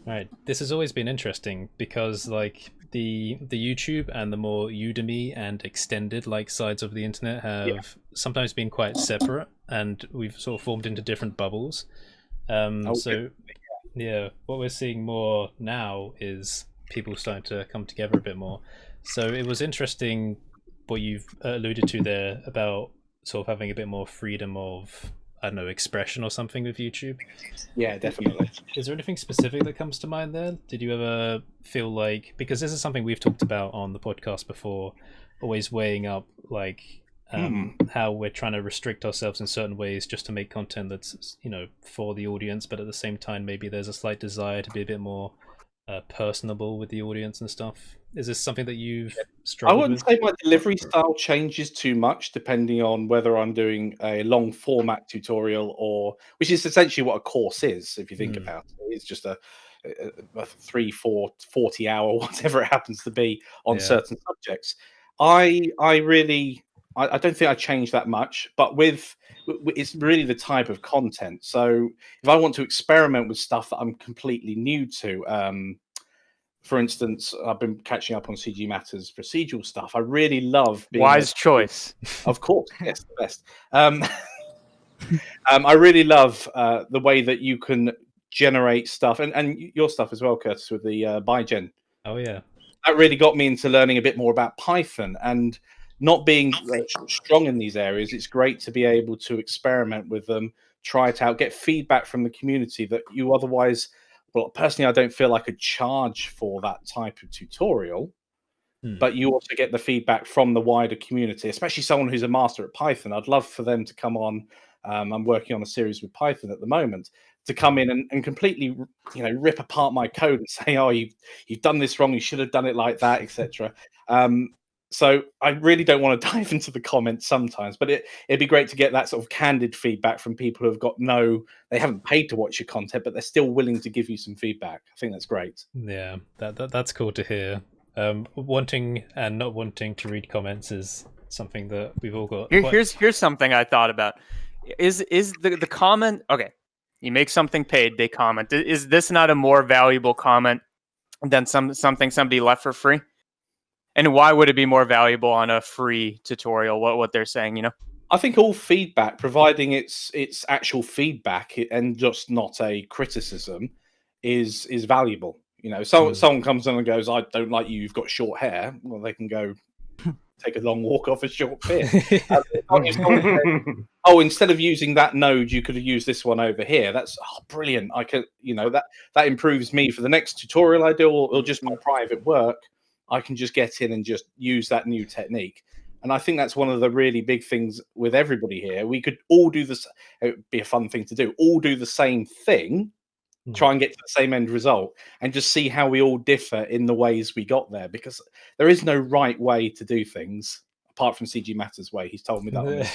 Right. This has always been interesting because like the YouTube and the more Udemy and extended like sides of the internet Yeah. have sometimes been quite separate, and we've sort of formed into different bubbles. Oh, So yeah, what we're seeing more now is people starting to come together a bit more. So it was interesting what you've alluded to there about sort of having a bit more freedom of, I don't know, expression or something with YouTube. yeah, definitely. Is there anything specific that comes to mind there? Did you ever feel like, because this is something we've talked about on the podcast before, always weighing up like how we're trying to restrict ourselves in certain ways just to make content that's for the audience, but at the same time maybe there's a slight desire to be a bit more personable with the audience and stuff. Is this something that you've I struggled wouldn't with? say my delivery style changes too much depending on whether I'm doing a long format tutorial or, which is essentially what a course is, if you think Mm, about it. It's just a 3, 4, 40 hour, whatever it happens to be on yeah. certain subjects. I really, I don't think I change that much, but it's really the type of content. So if I want to experiment with stuff that I'm completely new to, for instance, I've been catching up on CG Matters procedural stuff. I really love being able Wise to, choice. of course, yes, the best. I really love the way that you can generate stuff and your stuff as well, Curtis, with the Bygen. Oh yeah. That really got me into learning a bit more about Python and not being strong in these areas. It's great to be able to experiment with them, try it out, get feedback from the community that you otherwise, well, personally, I don't feel I could charge for that type of tutorial, Hmm. but you also get the feedback from the wider community, especially someone who's a master at Python. I'd love for them to come on. I'm working on a series with Python at the moment to come in and completely, rip apart my code and say, "Oh, you've done this wrong. You should have done it like that," etc. So I really don't want to dive into the comments sometimes, but it'd be great to get that sort of candid feedback from people who have got they haven't paid to watch your content, but they're still willing to give you some feedback. I think that's great. Yeah, that's cool to hear. Wanting and not wanting to read comments is something that we've all got. Here's something I thought about. Is the comment okay? You make something paid, they comment. Is this not a more valuable comment than something somebody left for free? And why would it be more valuable on a free tutorial? What they're saying, I think all feedback, providing it's actual feedback and just not a criticism, is valuable. So Mm. someone comes in and goes, "I don't like you. You've got short hair." Well, they can go take a long walk off a short pier. If someone says, "Oh, instead of using that node, you could have used this one over here." That's brilliant. I could, that improves me for the next tutorial I do, or just my private work. I can just get in and just use that new technique. And I think that's one of the really big things with everybody here. We could all do this. It would be a fun thing to do. All do the same thing, Mm. try and get to the same end result, and just see how we all differ in the ways we got there. Because there is no right way to do things apart from CG Matters' way. He's told me that on this.